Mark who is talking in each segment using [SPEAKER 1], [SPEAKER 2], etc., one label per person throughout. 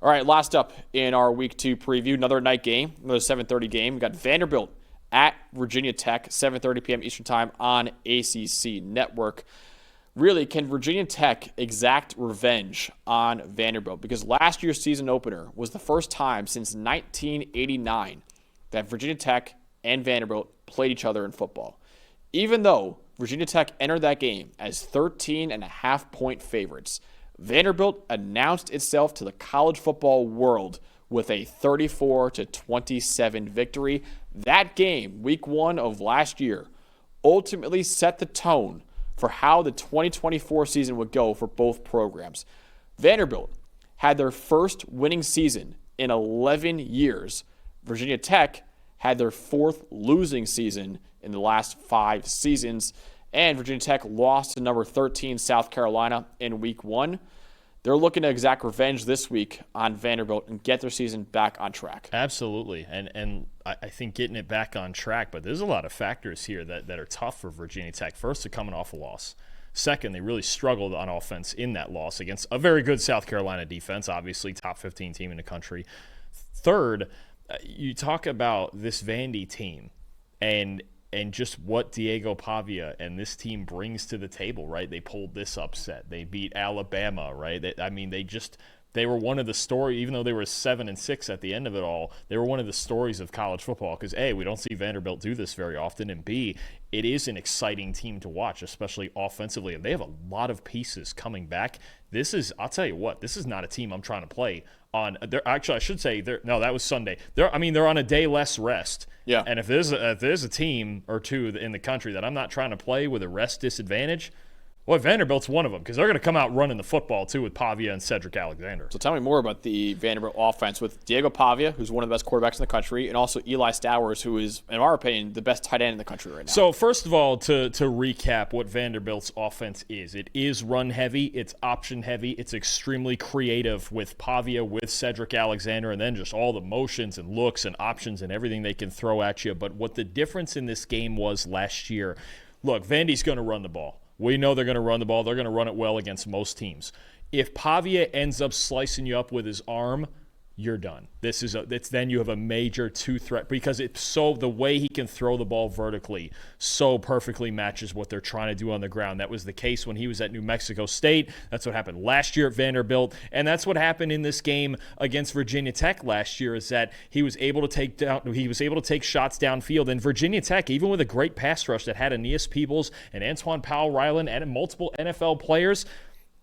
[SPEAKER 1] All right, last up in our Week 2 preview, another night game, another 7:30 game. We got Vanderbilt at Virginia Tech, 7:30 p.m. Eastern Time on ACC Network. Really, can Virginia Tech exact revenge on Vanderbilt? Because last year's season opener was the first time since 1989 that Virginia Tech and Vanderbilt played each other in football. Even though Virginia Tech entered that game as 13.5-point favorites, Vanderbilt announced itself to the college football world with a 34-27 victory. That game, Week 1 of last year, ultimately set the tone for how the 2024 season would go for both programs. Vanderbilt had their first winning season in 11 years. Virginia Tech had their fourth losing season in the last 5 seasons. And Virginia Tech lost to number 13 South Carolina in Week 1. They're looking to exact revenge this week on Vanderbilt and get their season back on track.
[SPEAKER 2] Absolutely. And I think getting it back on track, but there's a lot of factors here that are tough for Virginia Tech. First, they're coming off a loss. Second, they really struggled on offense in that loss against a very good South Carolina defense, obviously top 15 team in the country. Third, you talk about this Vandy team and just what Diego Pavia and this team brings to the table, right? They pulled this upset. They beat Alabama, right? They were one of the stories, even though they were 7-6 at the end of it all, they were one of the stories of college football because, A, we don't see Vanderbilt do this very often, and B, it is an exciting team to watch, especially offensively, and they have a lot of pieces coming back. I'll tell you what, this is not a team I'm trying to play on. Actually, I should say, no, that was Sunday. They're on a day less rest.
[SPEAKER 1] Yeah.
[SPEAKER 2] And if there's a team or two in the country that I'm not trying to play with a rest disadvantage, well, Vanderbilt's one of them because they're going to come out running the football, too, with Pavia and Cedric Alexander.
[SPEAKER 1] So tell me more about the Vanderbilt offense with Diego Pavia, who's one of the best quarterbacks in the country, and also Eli Stowers, who is, in our opinion, the best tight end in the country right now.
[SPEAKER 2] So, first of all, to recap what Vanderbilt's offense is, it is run-heavy, it's option-heavy, it's extremely creative with Pavia, with Cedric Alexander, and then just all the motions and looks and options and everything they can throw at you. But what the difference in this game was last year, look, Vandy's going to run the ball. We know they're going to run the ball. They're going to run it well against most teams. If Pavia ends up slicing you up with his arm, you're done. Then you have a major two-threat because the way he can throw the ball vertically so perfectly matches what they're trying to do on the ground. That was the case when he was at New Mexico State. That's what happened last year at Vanderbilt, and that's what happened in this game against Virginia Tech last year. Is that he was able to take shots downfield, and Virginia Tech, even with a great pass rush that had Aeneas Peebles and Antoine Powell-Ryland and multiple NFL players,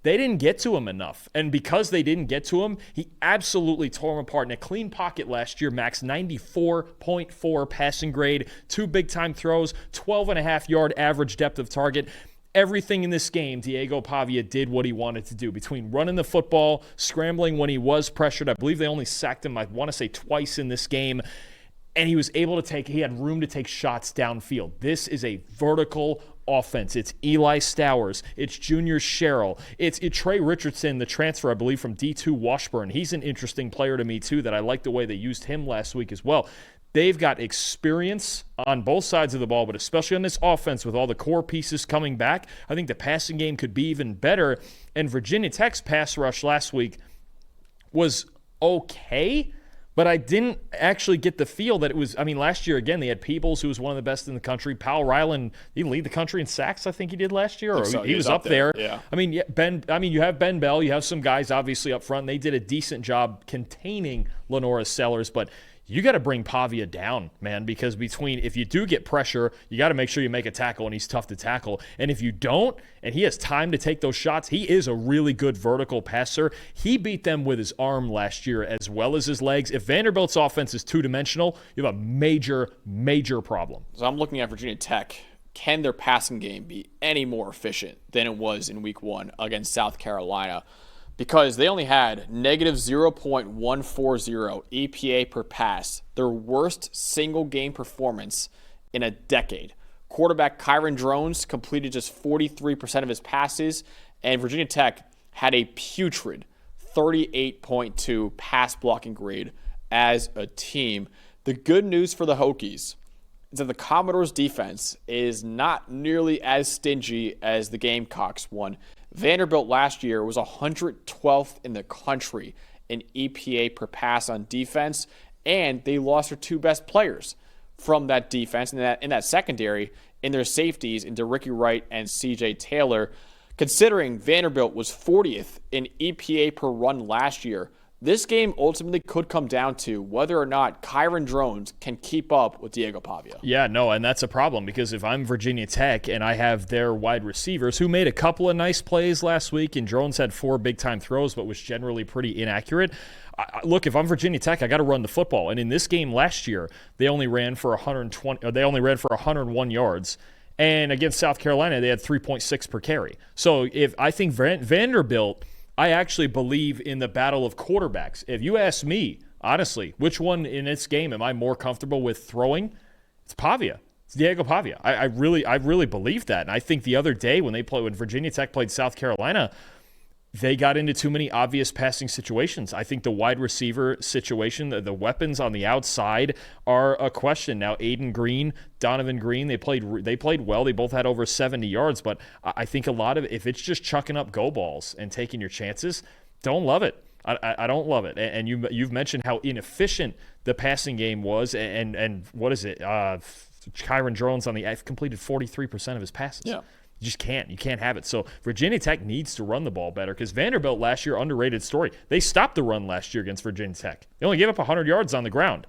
[SPEAKER 2] they didn't get to him enough. And because they didn't get to him, he absolutely tore him apart. In a clean pocket last year, max 94.4 passing grade, 2 big-time throws, 12.5-yard average depth of target. Everything in this game, Diego Pavia did what he wanted to do. Between running the football, scrambling when he was pressured, I believe they only sacked him, I want to say, twice in this game. And he was able to he had room to take shots downfield. This is a vertical offense. It's Eli Stowers. It's Junior Sherrill. It's Trey Richardson, the transfer, I believe, from D2 Washburn. He's an interesting player to me, too, that I like the way they used him last week as well. They've got experience on both sides of the ball, but especially on this offense with all the core pieces coming back. I think the passing game could be even better. And Virginia Tech's pass rush last week was okay, but I didn't actually get the feel that it was. Last year, again, they had Peebles, who was one of the best in the country. Powell-Ryland, he lead the country in sacks, I think he did last year. He was up there.
[SPEAKER 1] Yeah.
[SPEAKER 2] You have Ben Bell. You have some guys, obviously, up front. They did a decent job containing Lenora Sellers, but you got to bring Pavia down, man, because if you do get pressure, you got to make sure you make a tackle, and he's tough to tackle. And if you don't, and he has time to take those shots, he is a really good vertical passer. He beat them with his arm last year as well as his legs. If Vanderbilt's offense is two-dimensional, you have a major, major problem.
[SPEAKER 1] So I'm looking at Virginia Tech. Can their passing game be any more efficient than it was in Week 1 against South Carolina? Because they only had negative 0.140 EPA per pass, their worst single-game performance in a decade. Quarterback Kyron Drones completed just 43% of his passes, and Virginia Tech had a putrid 38.2 pass blocking grade as a team. The good news for the Hokies is that the Commodores' defense is not nearly as stingy as the Gamecocks one. Vanderbilt last year was 112th in the country in EPA per pass on defense, and they lost their two best players from that defense in that secondary in their safeties into Ricky Wright and CJ Taylor. Considering Vanderbilt was 40th in EPA per run last year, this game ultimately could come down to whether or not Kyron Drones can keep up with Diego Pavia.
[SPEAKER 2] Yeah, no, and that's a problem because if I'm Virginia Tech and I have their wide receivers who made a couple of nice plays last week, and Drones had 4 big-time throws but was generally pretty inaccurate. Look, if I'm Virginia Tech, I got to run the football. And in this game last year, they only ran for 101 yards. And against South Carolina, they had 3.6 per carry. So if I think Vanderbilt, I actually believe in the battle of quarterbacks. If you ask me, honestly, which one in this game am I more comfortable with throwing? It's Pavia. It's Diego Pavia. I really believe that. And I think the other day when Virginia Tech played South Carolina, they got into too many obvious passing situations. I think the wide receiver situation, the weapons on the outside are a question. Now, Aiden Green, Donovan Green, they played well. They both had over 70 yards, but I think a lot of it, if it's just chucking up go balls and taking your chances, don't love it. I don't love it. And you've mentioned how inefficient the passing game was, and what is it? Kyron Drones completed 43% of his passes.
[SPEAKER 1] Yeah.
[SPEAKER 2] You just can't. You can't have it. So Virginia Tech needs to run the ball better because Vanderbilt last year, underrated story. They stopped the run last year against Virginia Tech. They only gave up 100 yards on the ground.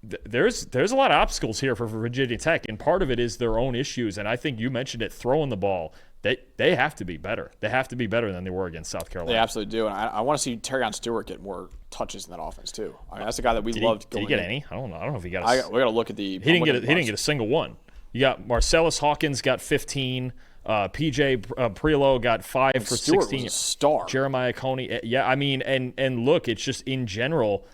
[SPEAKER 2] There's a lot of obstacles here for Virginia Tech, and part of it is their own issues. And I think you mentioned it, throwing the ball. They have to be better. They have to be better than they were against South Carolina.
[SPEAKER 1] They absolutely do. And I want to see Terrion Stewart get more touches in that offense too. I mean, that's a guy that we loved.
[SPEAKER 2] Did he get any? I don't know if he got.
[SPEAKER 1] We got to look at the.
[SPEAKER 2] He didn't get a single one. You got Marcellus Hawkins got 15. PJ Prelo got 5 for
[SPEAKER 1] Stewart
[SPEAKER 2] 16.
[SPEAKER 1] Was a star.
[SPEAKER 2] Jeremiah Coney. Yeah, I mean, and look, it's just in general,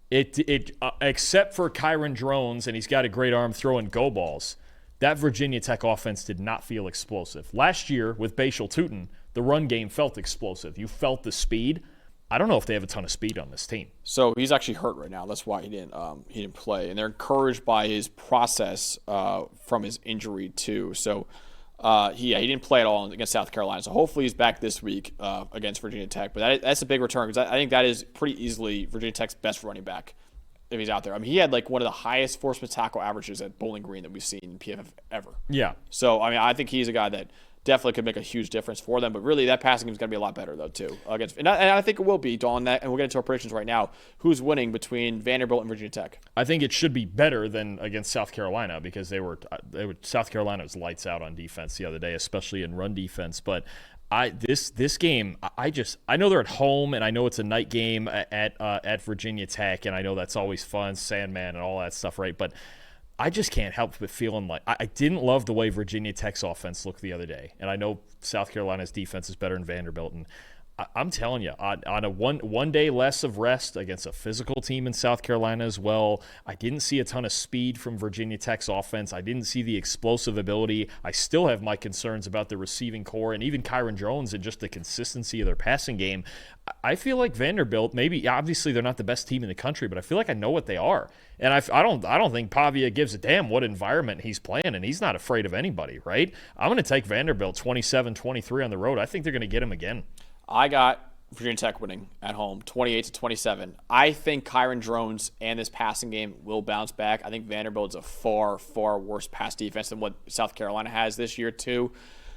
[SPEAKER 2] it except for Kyron Drones, and he's got a great arm throwing go balls, that Virginia Tech offense did not feel explosive. Last year with Bashal Tutin, the run game felt explosive. You felt the speed. I don't know if they have a ton of speed on this team.
[SPEAKER 1] So he's actually hurt right now. That's why he didn't play. And they're encouraged by his process from his injury too. So he didn't play at all against South Carolina. So hopefully he's back this week against Virginia Tech. But that's a big return because I think that is pretty easily Virginia Tech's best running back if he's out there. I mean, he had like one of the highest forced tackle averages at Bowling Green that we've seen in PFF ever.
[SPEAKER 2] Yeah.
[SPEAKER 1] So I mean, I think he's a guy that definitely could make a huge difference for them. But really, that passing game is going to be a lot better, though, too. And I think it will be, Dawn, and we'll get into our predictions right now. Who's winning between Vanderbilt and Virginia Tech?
[SPEAKER 2] I think it should be better than against South Carolina because South Carolina was lights out on defense the other day, especially in run defense. But this game, I know they're at home, and I know it's a night game at Virginia Tech, and I know that's always fun, Sandman and all that stuff, right? But I just can't help but feeling like I didn't love the way Virginia Tech's offense looked the other day. And I know South Carolina's defense is better than Vanderbilt. And I'm telling you, on a one day less of rest against a physical team in South Carolina as well, I didn't see a ton of speed from Virginia Tech's offense. I didn't see the explosive ability. I still have my concerns about the receiving core and even Kyron Drones and just the consistency of their passing game. I feel like Vanderbilt, maybe obviously they're not the best team in the country, but I feel like I know what they are. And I don't think Pavia gives a damn what environment he's playing, and he's not afraid of anybody, right? I'm going to take Vanderbilt 27-23 on the road. I think they're going to get him again.
[SPEAKER 1] I got Virginia Tech winning at home, 28-27. I think Kyron Drones and this passing game will bounce back. I think Vanderbilt is a far, far worse pass defense than what South Carolina has this year, too.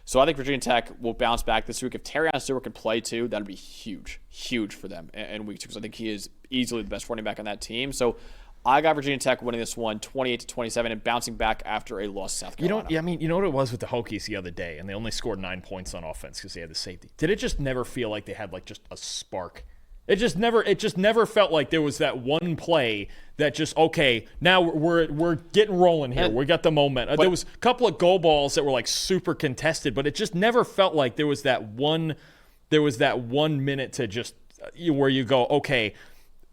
[SPEAKER 1] So I think Virginia Tech will bounce back this week. If Terrion Stewart can play, too, that would be huge, huge for them in week 2 because I think he is easily the best running back on that team. So I got Virginia Tech winning this one 28-27 and bouncing back after a loss to South Carolina.
[SPEAKER 2] You know what it was with the Hokies the other day, and they only scored 9 points on offense because they had the safety. Did it just never feel like they had like just a spark? It just never felt like there was that one play that just, okay, now we're getting rolling here. We got the moment. There was a couple of goal balls that were like super contested, but it just never felt like there was that one minute to just where you go, okay,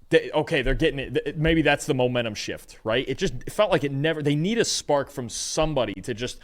[SPEAKER 2] they're getting it. Maybe that's the momentum shift, right? It felt like they need a spark from somebody to just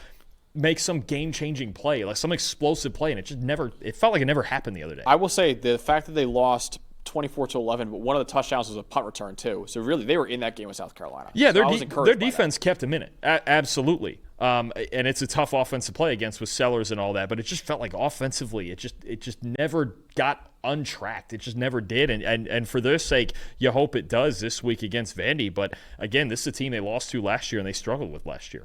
[SPEAKER 2] make some game-changing play, like some explosive play, and it felt like it never happened the other day.
[SPEAKER 1] I will say the fact that they lost 24-11, but one of the touchdowns was a punt return too. So really, they were in that game with South Carolina.
[SPEAKER 2] Yeah,
[SPEAKER 1] so
[SPEAKER 2] their defense kept them in it. Absolutely. And it's a tough offense to play against with Sellers and all that, but it just felt like offensively, it just never got untracked. It just never did. And for their sake, you hope it does this week against Vandy. But again, this is a team they lost to last year and they struggled with last year.